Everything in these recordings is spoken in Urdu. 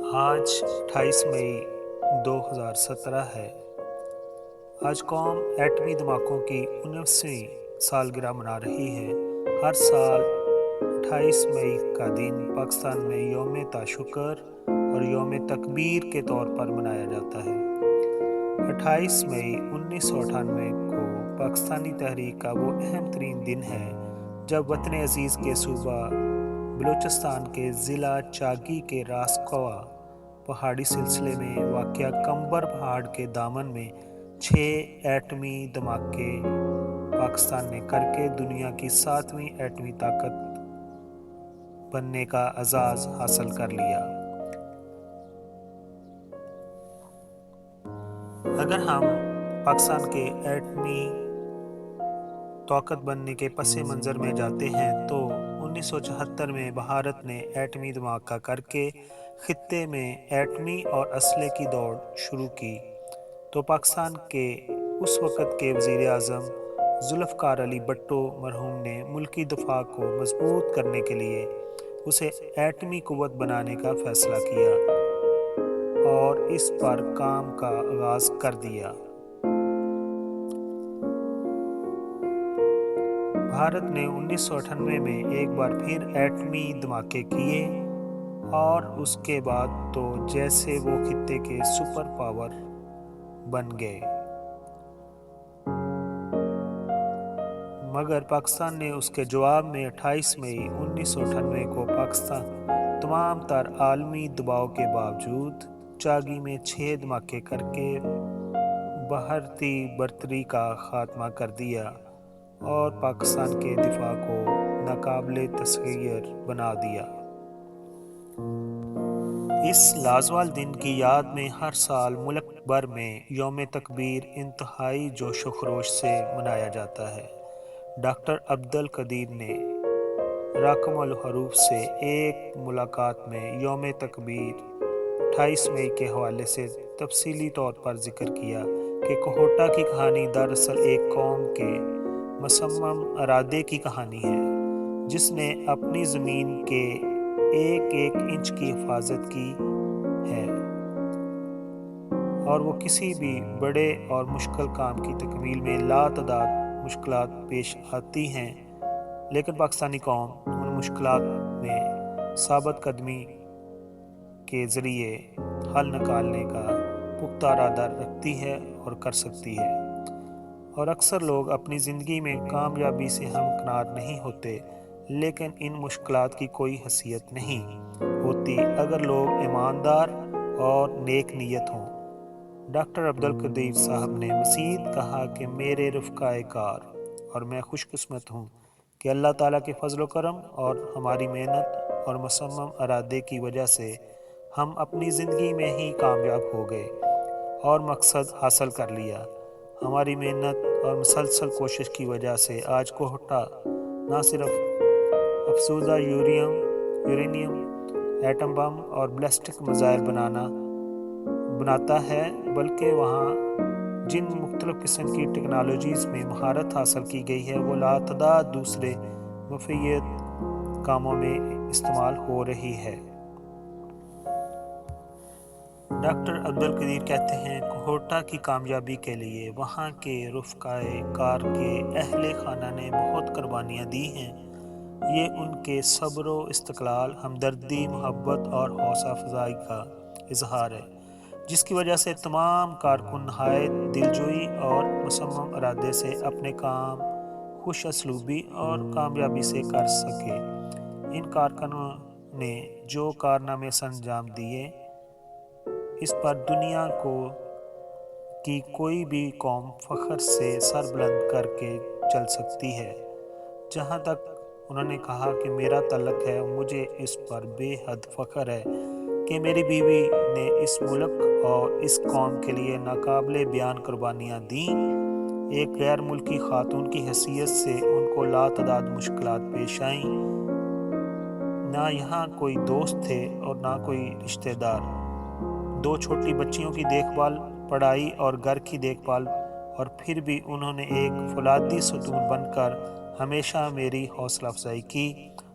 آج 28 مئی 2017 ہے۔ آج قوم ایٹمی دھماکوں کی 19ویں سالگرہ منا رہی ہے۔ ہر سال 28 مئی کا دن پاکستان میں یوم تاشکر اور یوم تکبیر کے طور پر منایا جاتا ہے۔ 28 مئی 1998 کو پاکستانی تحریک کا وہ اہم ترین دن ہے جب وطن عزیز کے صوبہ بلوچستان کے ضلع چاگی کے راس کوا پہاڑی سلسلے میں واقع کمبر پہاڑ کے دامن میں 6 ایٹمی دھماکے پاکستان نے کر کے دنیا کی 7ویں ایٹمی طاقت بننے کا اعزاز حاصل کر لیا۔ اگر ہم پاکستان کے ایٹمی طاقت بننے کے پس منظر میں جاتے ہیں تو 1974 میں بھارت نے ایٹمی دھماکہ کر کے خطے میں ایٹمی اور اسلحے کی دوڑ شروع کی تو پاکستان کے اس وقت کے وزیر اعظم ذوالفقار علی بھٹو مرحوم نے ملکی دفاع کو مضبوط کرنے کے لیے اسے ایٹمی قوت بنانے کا فیصلہ کیا اور اس پر کام کا آغاز کر دیا۔ بھارت نے 1998 میں ایک بار پھر ایٹمی دھماکے کیے اور اس کے بعد تو جیسے وہ خطے کے سپر پاور بن گئے، مگر پاکستان نے اس کے جواب میں 28 مئی 1998 کو پاکستان تمام تر عالمی دباؤ کے باوجود چاگی میں 6 دھماکے کر کے بھارتی برتری کا خاتمہ کر دیا اور پاکستان کے دفاع کو ناقابل تسخیر بنا دیا۔ اس لازوال دن کی یاد میں ہر سال ملک بھر میں یوم تکبیر انتہائی جوش و خروش سے منایا جاتا ہے۔ ڈاکٹر عبدالقدیر نے رقم الحروف سے ایک ملاقات میں یوم تکبیر 28 مئی کے حوالے سے تفصیلی طور پر ذکر کیا کہ کوہٹا کی کہانی دراصل ایک قوم کے مصمم ارادے کی کہانی ہے جس نے اپنی زمین کے ایک ایک انچ کی حفاظت کی ہے اور وہ کسی بھی بڑے اور مشکل کام کی تکمیل میں لاتعداد مشکلات پیش آتی ہیں، لیکن پاکستانی قوم ان مشکلات میں ثابت قدمی کے ذریعے حل نکالنے کا پختہ ارادہ رکھتی ہے اور کر سکتی ہے۔ اور اکثر لوگ اپنی زندگی میں کامیابی سے ہمکنار نہیں ہوتے، لیکن ان مشکلات کی کوئی حیثیت نہیں ہوتی اگر لوگ ایماندار اور نیک نیت ہوں۔ ڈاکٹر عبدالقدیر صاحب نے مزید کہا کہ میرے رفقائے کار اور میں خوش قسمت ہوں کہ اللہ تعالیٰ کے فضل و کرم اور ہماری محنت اور مصمم ارادے کی وجہ سے ہم اپنی زندگی میں ہی کامیاب ہو گئے اور مقصد حاصل کر لیا۔ ہماری محنت اور مسلسل کوشش کی وجہ سے آج کوہٹا نہ صرف افزودہ یورینیم ایٹم بم اور بیلسٹک میزائل بناتا ہے، بلکہ وہاں جن مختلف قسم کی ٹیکنالوجیز میں مہارت حاصل کی گئی ہے وہ لاتعداد دوسرے مفید کاموں میں استعمال ہو رہی ہے۔ ڈاکٹر عبدالقدیر کہتے ہیں کوہٹا کی کامیابی کے لیے وہاں کے رفقائے کار کے اہل خانہ نے بہت قربانیاں دی ہیں۔ یہ ان کے صبر و استقلال، ہمدردی، محبت اور حوصلہ افزائی کا اظہار ہے جس کی وجہ سے تمام کارکن نہایت دلجوئی اور مصمم ارادے سے اپنے کام خوش اسلوبی اور کامیابی سے کر سکے۔ ان کارکنوں نے جو کارنامے سرانجام دیے اس پر دنیا کی کوئی بھی قوم فخر سے سر بلند کر کے چل سکتی ہے۔ جہاں تک انہوں نے کہا کہ میرا تعلق ہے، مجھے اس پر بے حد فخر ہے کہ میری بیوی نے اس ملک اور اس قوم کے لیے ناقابل بیان قربانیاں دیں۔ ایک غیر ملکی خاتون کی حیثیت سے ان کو لاتعداد مشکلات پیش آئیں، نہ یہاں کوئی دوست تھے اور نہ کوئی رشتہ دار، 2 چھوٹی بچیوں کی دیکھ بھال، پڑھائی اور گھر کی دیکھ بھال، اور پھر بھی انہوں نے ایک فولادی ستون بن کر ہمیشہ میری حوصلہ افزائی کی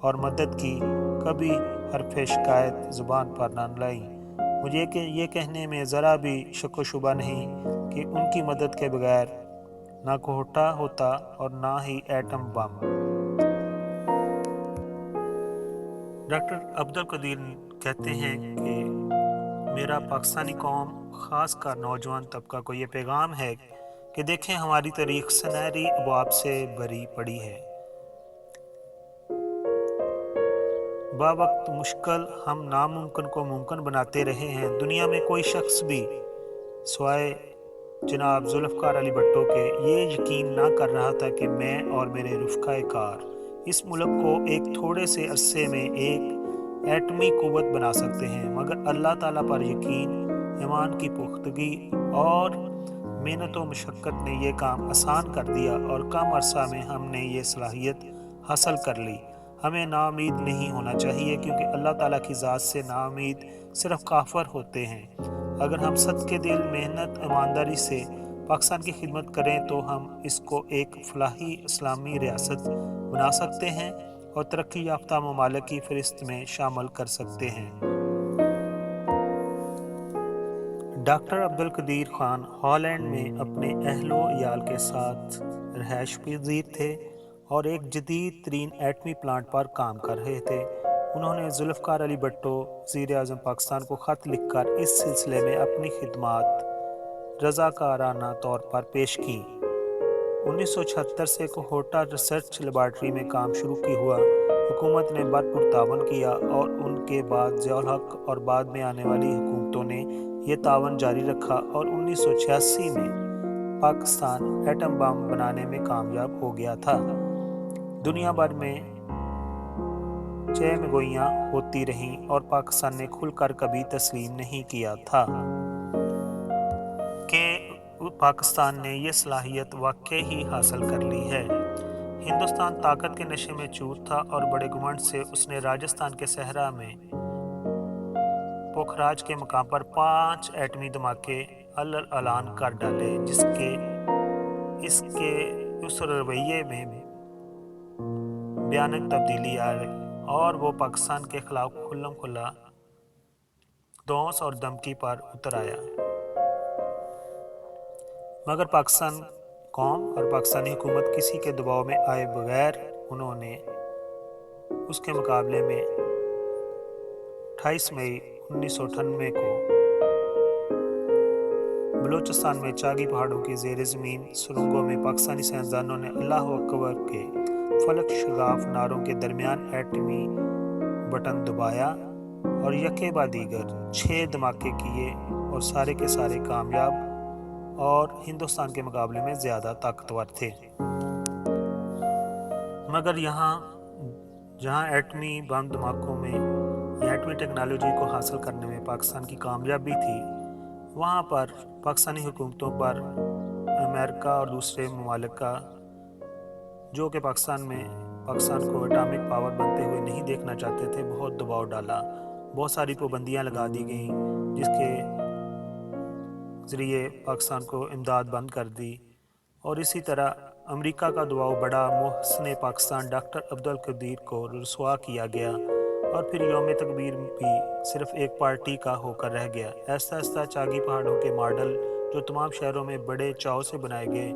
اور مدد کی، کبھی حرف شکایت زبان پر نہ لائیں۔ مجھے کہ یہ کہنے میں ذرا بھی شک و شبہ نہیں کہ ان کی مدد کے بغیر نہ کوہٹا ہوتا اور نہ ہی ایٹم بم۔ ڈاکٹر عبدالقدیر کہتے ہیں کہ میرا پاکستانی قوم، خاص کر نوجوان طبقہ کو یہ پیغام ہے کہ دیکھیں ہماری تاریخ سنہری ابواب سے بھری پڑی ہے۔ با وقت مشکل ہم ناممکن کو ممکن بناتے رہے ہیں۔ دنیا میں کوئی شخص بھی سوائے جناب ذوالفقار علی بھٹو کے یہ یقین نہ کر رہا تھا کہ میں اور میرے رفقائے کار اس ملک کو ایک تھوڑے سے عرصے میں ایک ایٹمی قوت بنا سکتے ہیں، مگر اللہ تعالیٰ پر یقین، ایمان کی پختگی اور محنت و مشقت نے یہ کام آسان کر دیا اور کم عرصہ میں ہم نے یہ صلاحیت حاصل کر لی۔ ہمیں ناامید نہیں ہونا چاہیے، کیونکہ اللہ تعالیٰ کی ذات سے ناامید صرف کافر ہوتے ہیں۔ اگر ہم صدقے دل، محنت، ایمانداری سے پاکستان کی خدمت کریں تو ہم اس کو ایک فلاحی اسلامی ریاست بنا سکتے ہیں اور ترقی یافتہ ممالک کی فہرست میں شامل کر سکتے ہیں۔ ڈاکٹر عبدالقدیر خان ہالینڈ میں اپنے اہل و عیال کے ساتھ رہائش پذیر تھے اور ایک جدید ترین ایٹمی پلانٹ پر کام کر رہے تھے۔ انہوں نے ذوالفقار علی بھٹو وزیر اعظم پاکستان کو خط لکھ کر اس سلسلے میں اپنی خدمات رضاکارانہ طور پر پیش کی۔ 1976 سے کوہٹا ریسرچ لیبارٹری میں کام شروع کی ہوا۔ حکومت نے بھرپور تعاون کیا اور ان کے بعد ضیاء الحق اور بعد میں آنے والی حکومتوں نے یہ تعاون جاری رکھا اور 1986 میں پاکستان ایٹم بم بنانے میں کامیاب ہو گیا تھا۔ دنیا بھر میں چہم گوئیاں ہوتی رہیں اور پاکستان نے کھل کر کبھی تسلیم نہیں کیا تھا کہ پاکستان نے یہ صلاحیت واقعی ہی حاصل کر لی ہے۔ ہندوستان طاقت کے نشے میں چور تھا اور بڑے گھمنڈ سے اس نے راجستھان کے صحرا میں پوکھراج کے مقام پر 5 ایٹمی دھماکے اعلان کر ڈالے، اس کے اس رویے میں بھیانک تبدیلی آئی اور وہ پاکستان کے خلاف کھلم کھلا دھونس اور دھمکی پر اتر آیا۔ مگر پاکستان قوم اور پاکستانی حکومت کسی کے دباؤ میں آئے بغیر انہوں نے اس کے مقابلے میں 28 مئی 1998 کو بلوچستان میں چاگی پہاڑوں کی زیر زمین سرنگوں میں پاکستانی سائنسدانوں نے اللہ اکبر کے فلک شگاف نعروں کے درمیان ایٹمی بٹن دبایا اور یکے بعد دیگر 6 دھماکے کیے اور سارے کے سارے کامیاب اور ہندوستان کے مقابلے میں زیادہ طاقتور تھے۔ مگر جہاں ایٹمی بم دھماکوں میں یا ایٹمی ٹیکنالوجی کو حاصل کرنے میں پاکستان کی کامیابی تھی، وہاں پر پاکستانی حکومتوں پر امریکہ اور دوسرے ممالک کا، جو کہ پاکستان کو اٹامک پاور بنتے ہوئے نہیں دیکھنا چاہتے تھے، بہت دباؤ ڈالا۔ بہت ساری پابندیاں لگا دی گئیں جس کے ذریعے پاکستان کو امداد بند کر دی، اور اسی طرح امریکہ کا دباؤ بڑا۔ محسن پاکستان ڈاکٹر عبدالقدیر کو رسوا کیا گیا اور پھر یوم تکبیر بھی صرف ایک پارٹی کا ہو کر رہ گیا۔ آہستہ آہستہ چاگی پہاڑوں کے ماڈل جو تمام شہروں میں بڑے چاؤ سے بنائے گئے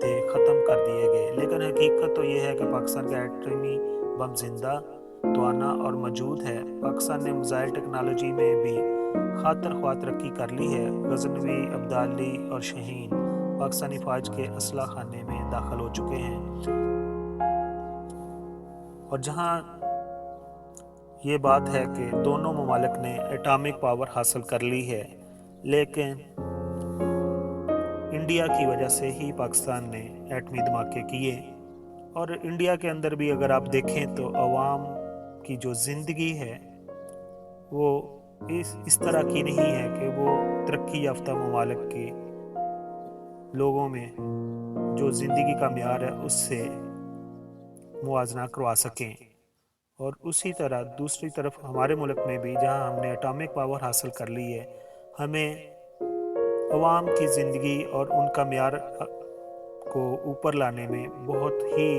تھے ختم کر دیے گئے، لیکن حقیقت تو یہ ہے کہ پاکستان کا ایٹمی بم زندہ توانا اور موجود ہے۔ پاکستان نے میزائل ٹیکنالوجی میں بھی خاطر خواہ ترقی کر لی ہے۔ غزنوی، عبدالی اور شاہین پاکستانی فوج کے اسلحہ خانے میں داخل ہو چکے ہیں، اور جہاں یہ بات ہے کہ دونوں ممالک نے ایٹامک پاور حاصل کر لی ہے، لیکن انڈیا کی وجہ سے ہی پاکستان نے ایٹمی دھماکے کیے۔ اور انڈیا کے اندر بھی اگر آپ دیکھیں تو عوام کی جو زندگی ہے وہ اس طرح کی نہیں ہے کہ وہ ترقی یافتہ ممالک کے لوگوں میں جو زندگی کا معیار ہے اس سے موازنہ کروا سکیں۔ اور اسی طرح دوسری طرف ہمارے ملک میں بھی جہاں ہم نے ایٹامک پاور حاصل کر لی ہے، ہمیں عوام کی زندگی اور ان کا معیار کو اوپر لانے میں بہت ہی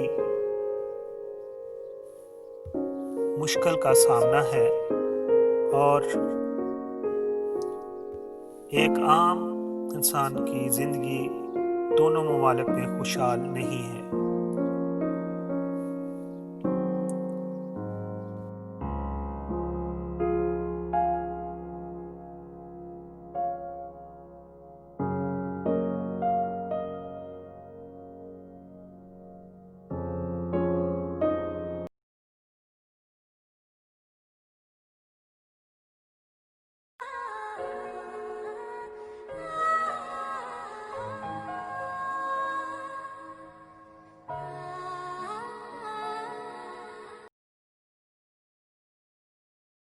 مشکل کا سامنا ہے، اور ایک عام انسان کی زندگی دونوں ممالک میں خوشحال نہیں ہے۔